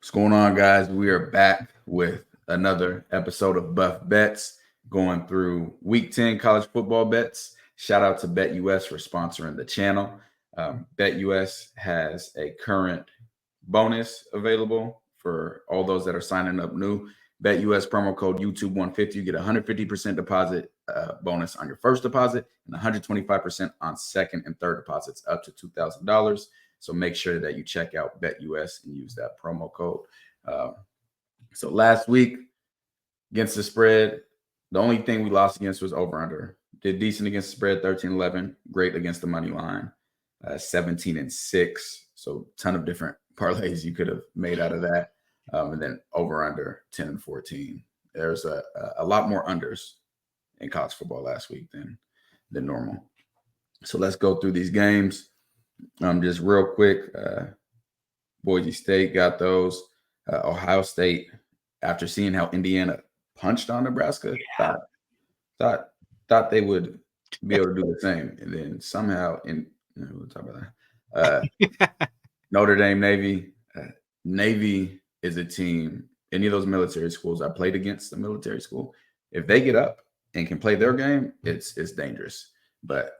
What's going on, guys? We are back with another episode of Buff Bets, going through Week 10 college football bets. Shout out to BetUS for sponsoring the channel. BetUS has a current bonus available for all those that are signing up new. BetUS promo code YouTube150. You get 150% deposit bonus on your first deposit and 125% on second and third deposits up to $2,000. So make sure that you check out BetUS and use that promo code. So last week against the spread, the only thing we lost against was over-under. Did decent against the spread, 13-11. Great against the money line, 17-6. So ton of different parlays you could have made out of that. And then over-under, 10-14. There's a lot more unders in college football last week than normal. So let's go through these games. Just real quick, Boise State got those. Ohio State, after seeing how Indiana punched on Nebraska, thought they would be able to do the same, and then somehow, we'll talk about that. Notre Dame Navy. Navy is a team. Any of those military schools I played against, the military school, if they get up and can play their game, it's dangerous. But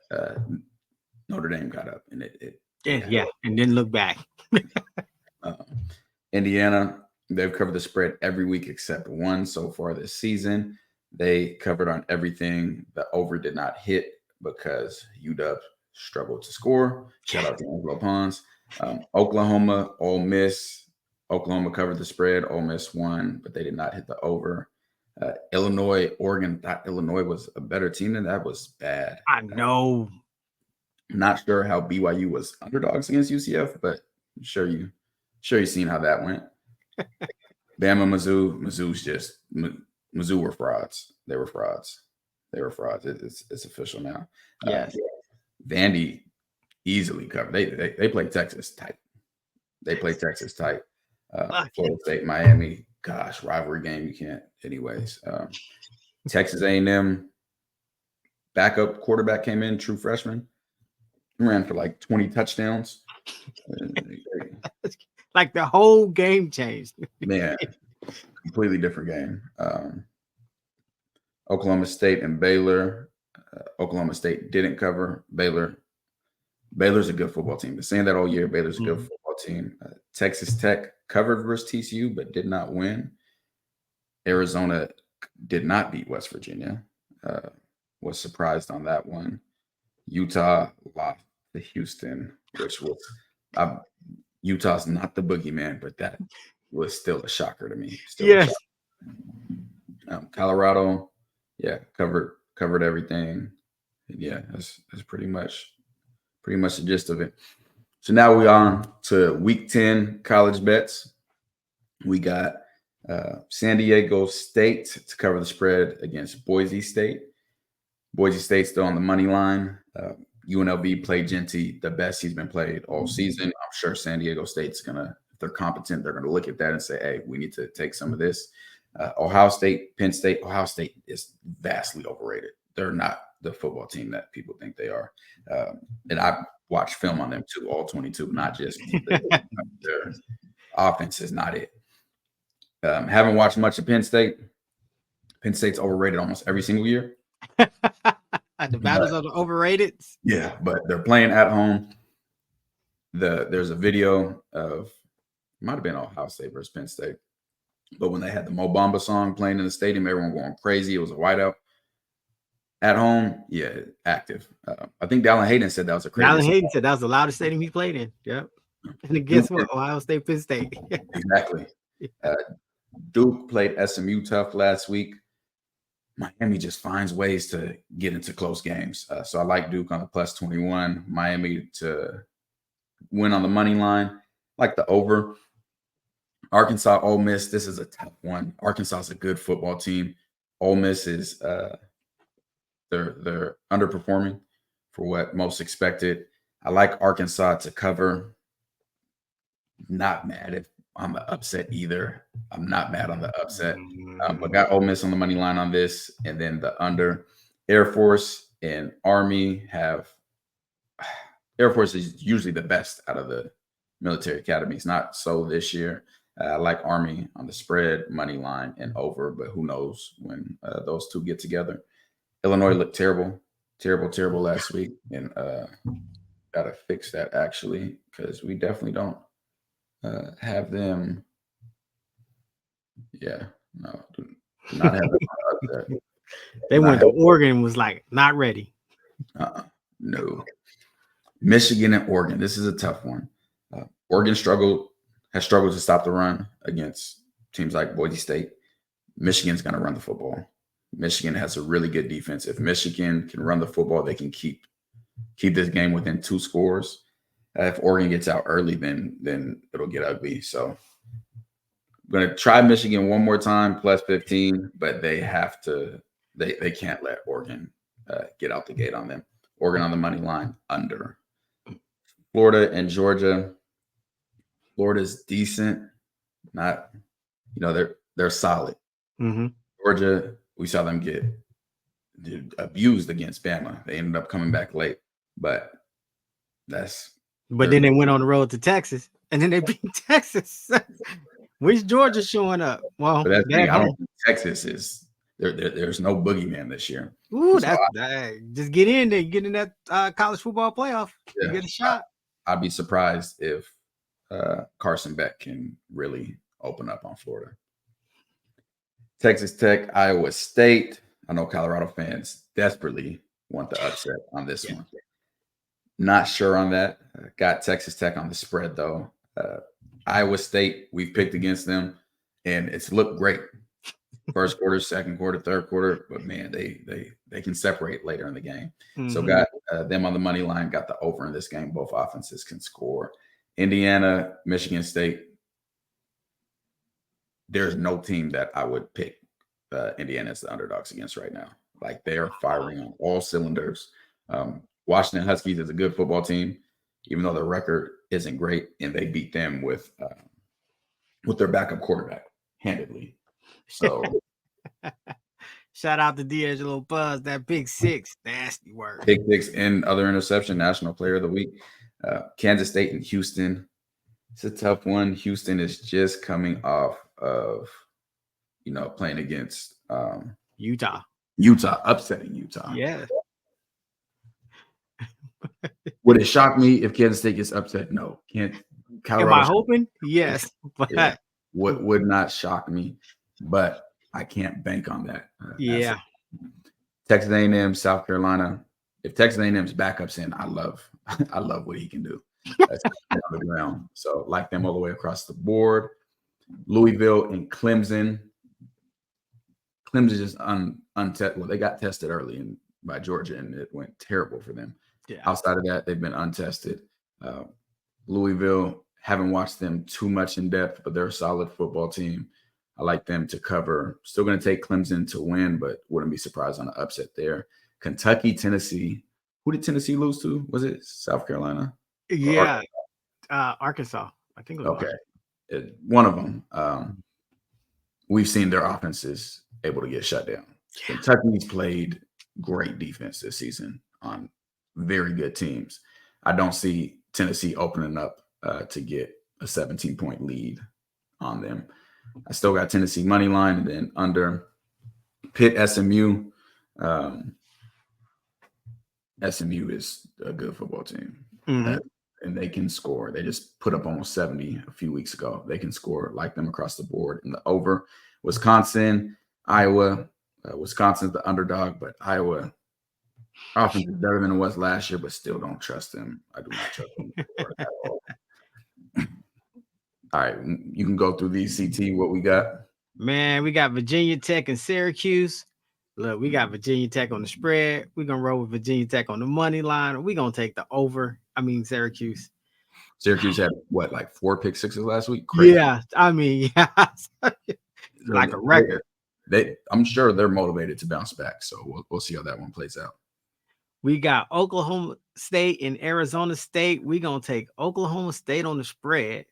Notre Dame got up and it and didn't look back. Indiana, they've covered the spread every week except one so far this season. They covered on everything. The over did not hit because UW struggled to score. Shout out to Angelo Pons. Oklahoma, Ole Miss. Oklahoma covered the spread. Ole Miss won, but they did not hit the over. Illinois, Oregon. Thought Illinois was a better team than that. Was bad. I know. Not sure how BYU was underdogs against UCF, but I'm sure you've seen how that went. Bama, Mizzou were frauds. They were frauds. It's official now. Yes. Vandy easily covered. They played Texas tight. Florida State, Miami. Gosh, rivalry game. You can't. Anyways, Texas A&M backup quarterback came in, true freshman. Ran for like 20 touchdowns. Like the whole game changed. Man, completely different game. Oklahoma State and Baylor. Oklahoma State didn't cover. Baylor's a good football team. Been saying that all year. Baylor's a good football team. Texas Tech covered versus TCU, but did not win. Arizona did not beat West Virginia. Was surprised on that one. Utah lost to Houston, which was Utah's not the boogeyman, but that was still a shocker to me. Yes. Colorado, covered everything. Yeah, that's pretty much the gist of it. So now we're on to Week 10 college bets. We got San Diego State to cover the spread against Boise State. Boise State's still on the money line. UNLV played Genty the best he's been played all season. I'm sure San Diego State's if they're competent, they're going to look at that and say, hey, we need to take some of this. Ohio State, Penn State. Ohio State is vastly overrated. They're not the football team that people think they are. And I watched film on them too, all 22, not just their offense is not it. Haven't watched much of Penn State. Penn State's overrated almost every single year. The battles are overrated. Yeah, but they're playing at home. There's a video of, it might have been Ohio State versus Penn State, but when they had the Mo Bamba song playing in the stadium, everyone going crazy. It was a whiteout. At home, yeah, active. I think Dallin Hayden said that was a crazy. Dallin Hayden said that was the loudest stadium he played in. Yep. And guess what? Ohio State, Penn State. Exactly. Duke played SMU tough last week. Miami just finds ways to get into close games. So I like Duke on the plus 21. Miami to win on the money line. Like the over. Arkansas, Ole Miss. This is a tough one. Arkansas is a good football team. Ole Miss is they're underperforming for what most expected. I like Arkansas to cover. Not mad on the upset either. I'm not mad on the upset. But got Ole Miss on the money line on this, and then the under. Air Force and Army have. Air Force is usually the best out of the military academies. Not so this year. I like Army on the spread, money line, and over, but who knows when those two get together. Illinois looked terrible last week, and got to fix that actually because we definitely don't have them. Yeah, no, do not have them upset. They went to Oregon, was like not ready. No. Michigan and Oregon. This is a tough one. Oregon has struggled to stop the run against teams like Boise State. Michigan's going to run the football. Michigan has a really good defense. If Michigan can run the football, they can keep this game within 2 scores. If Oregon gets out early, then it'll get ugly. So I'm going to try Michigan one more time, plus 15, but they have to. They can't let Oregon get out the gate on them. Oregon on the money line under. Florida and Georgia. Florida's decent, not, they're solid. Mm-hmm. Georgia, we saw them get abused against Bama. They ended up coming back late, but then they went on the road to Texas, and then they beat Texas. Which Georgia's showing up? Well, but I don't think Texas is there's no boogeyman this year. Ooh, so just get in there, get in that college football playoff. Yeah, you get a shot. I'd be surprised if Carson Beck can really open up on Florida. Texas Tech, Iowa State. I know Colorado fans desperately want the upset on this one. Not sure on that. Got Texas Tech on the spread, though. Iowa State, we've picked against them, and it's looked great. First quarter, second quarter, third quarter, but man, they can separate later in the game. Mm-hmm. So got them on the money line, got the over in this game. Both offenses can score. Indiana, Michigan State. There's no team that I would pick Indiana as the underdogs against right now. Like, they are firing on all cylinders. Washington Huskies is a good football team, even though their record isn't great, and they beat them with their backup quarterback handedly. So shout out to D'Angelo Buzz, that big 6, nasty work. Big 6 and other interception, national player of the week. Kansas State and Houston. It's a tough one. Houston is just coming off of, playing against Utah, upsetting Utah. Yeah. Would it shock me if Kansas State gets upset? No. Colorado, am I hoping? Yes. But yeah. Would not shock me, but I can't bank on that. Yeah. Texas A&M, South Carolina. If Texas A&M's backups in, I love what he can do. That's on the ground. So like them all the way across the board. Louisville and Clemson. Clemson just untested. Well, they got tested early by Georgia, and it went terrible for them. Yeah. Outside of that, they've been untested. Louisville, haven't watched them too much in depth, but they're a solid football team. I like them to cover. Still going to take Clemson to win, but wouldn't be surprised on an upset there. Kentucky, Tennessee. Who did Tennessee lose to? Was it South Carolina? Yeah, Arkansas. I think it was okay. One of them. We've seen their offenses able to get shut down. Yeah. Kentucky's played great defense this season on very good teams. I don't see Tennessee opening up to get a 17-point lead on them. I still got Tennessee money line, and then under Pitt, SMU. SMU is a good football team, and they can score. They just put up almost 70 a few weeks ago. They can score like them across the board. In the over, Wisconsin, Iowa. Wisconsin's the underdog, but Iowa offense is better than it was last year, but still don't trust them. I do not trust them at all. All right, you can go through these, CT, what we got. Man, we got Virginia Tech and Syracuse. Look, we got Virginia Tech on the spread. We're going to roll with Virginia Tech on the money line. We're going to take the over. Syracuse had, like 4 pick sixes last week? Crazy. Yeah, like a record. I'm sure they're motivated to bounce back, so we'll see how that one plays out. We got Oklahoma State and Arizona State. We're going to take Oklahoma State on the spread,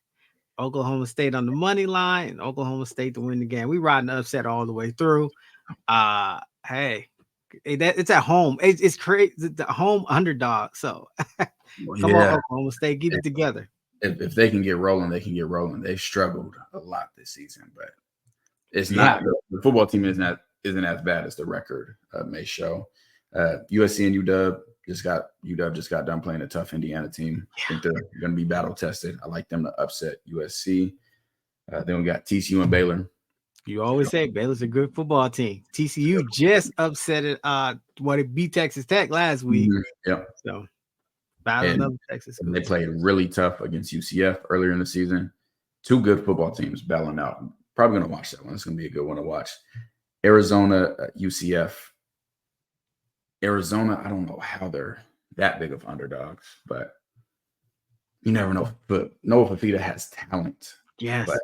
Oklahoma State on the money line, and Oklahoma State to win the game. We riding the upset all the way through. Hey, it's at home. It's crazy. The home underdog. So come on, Oklahoma State, get it together. if they can get rolling, they can get rolling. They've struggled a lot this season, but it's not the football team isn't as bad as the record may show. USC and UW just got done playing a tough Indiana team. I think they're going to be battle tested. I like them to upset USC. Then we got TCU and Baylor. You always say Baylor's a good football team. TCU just upset it. It beat Texas Tech last week. Yep. So battle of Texas. They played really tough against UCF earlier in the season. Two good football teams battling out. Probably going to watch that one. It's going to be a good one to watch. Arizona, UCF. Arizona, I don't know how they're that big of underdogs, but you never know. But Noah Fafita has talent. Yes. But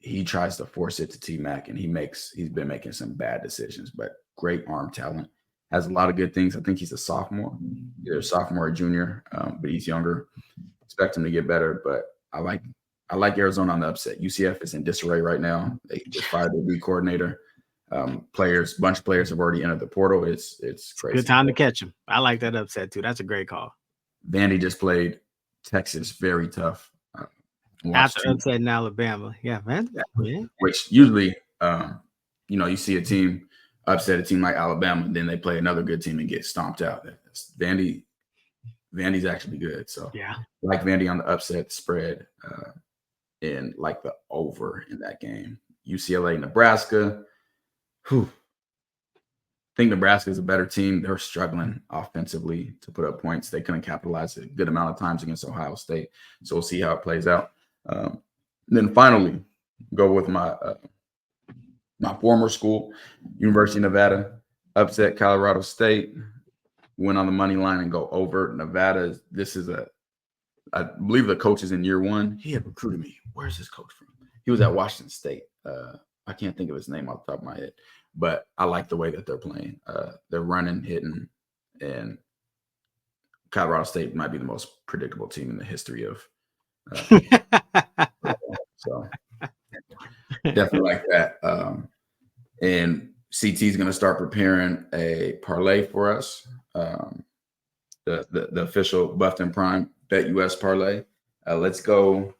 he tries to force it to T-Mac, and he's been making some bad decisions, but great arm talent. Has a lot of good things. I think he's a sophomore, either a sophomore or junior, but he's younger. Expect him to get better, but I like Arizona on the upset. UCF is in disarray right now. They just fired their lead coordinator. Bunch of players have already entered the portal. It's crazy. Good time to catch them. I like that upset too. That's a great call. Vandy just played Texas very tough. After upset in Alabama. Yeah, man. Yeah. Which usually, you see a team upset a team like Alabama, and then they play another good team and get stomped out. Vandy's actually good. So yeah, like Vandy on the upset spread and like the over in that game. UCLA, Nebraska. I think Nebraska is a better team. They're struggling offensively to put up points. They couldn't capitalize a good amount of times against Ohio State. So we'll see how it plays out. Then finally, go with my former school, University of Nevada, upset Colorado State, win on the money line and go over. Nevada, I believe the coach is in year one. He had recruited me. Where's this coach from? He was at Washington State. I can't think of his name off the top of my head, but I like the way that they're playing. They're running, hitting, and Colorado State might be the most predictable team in the history of. So definitely like that. And CT is going to start preparing a parlay for us. The official Buffed and Prime Bet US parlay. Let's go.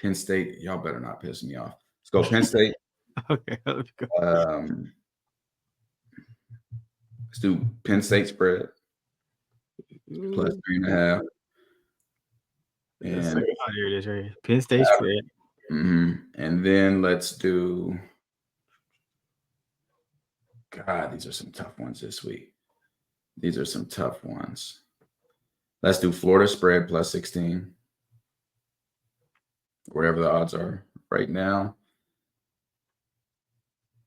Penn State. Y'all better not piss me off. Let's go Penn State. Okay. Let's go. Let's do Penn State spread plus 3.5. And here it is, right here. Penn State spread. And then let's do. God, these are some tough ones this week. These are some tough ones. Let's do Florida spread plus 16. Whatever the odds are right now.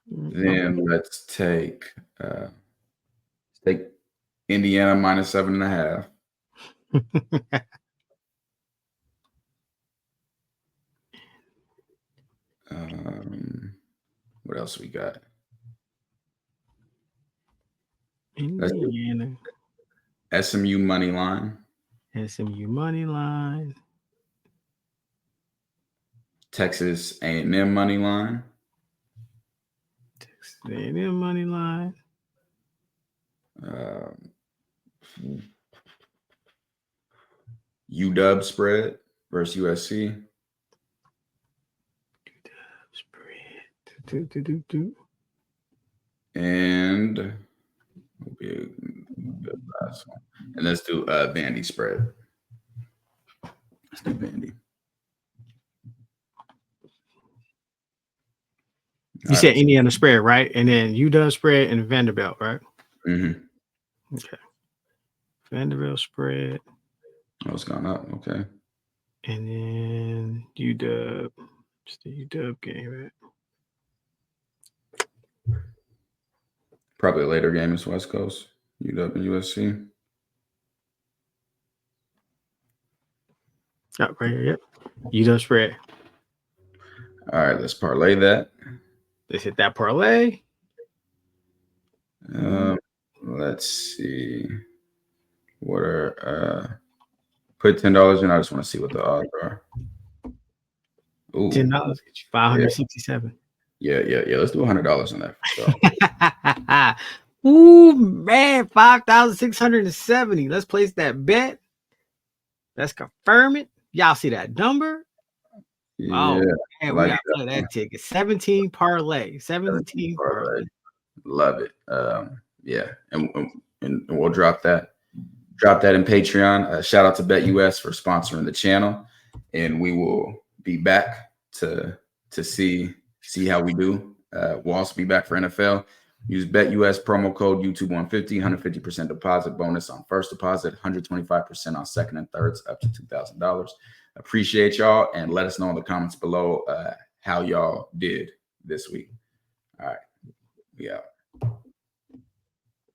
Then let's take Indiana minus 7.5. What else we got? Indiana. SMU money line. SMU money line. Texas A&M money line. Texas A&M money line. UW spread versus USC. UW spread. And will be a good last one. And let's do Vandy spread. Let's do Vandy. You said Indiana spread, right? And then UW spread and Vanderbilt, right? Mm-hmm. Okay. Vanderbilt spread. Oh, it's gone up. Okay. And then UW. It's the UW game, right? Probably a later game is West Coast. UW and USC. Oh, right here, yep. UW spread. All right, let's parlay that. Let's hit that parlay. Let's see. What are put $10 in? I just want to see what the odds are. Ooh. $10 get you 567. Yeah. Let's do $100 on that. Ooh, man, 5,670. Let's place that bet. Let's confirm it. Y'all see that number? Yeah, And we like got to play that ticket. 17 parlay. 17 parlay. Love it. Yeah, and we'll drop that in Patreon. Shout out to BetUS for sponsoring the channel, and we will be back to see how we do. We'll also be back for NFL. Use BetUS promo code YouTube150, 150% deposit bonus on first deposit, 125% on second and thirds, up to $2,000. Appreciate y'all, and let us know in the comments below how y'all did this week. All right, we out.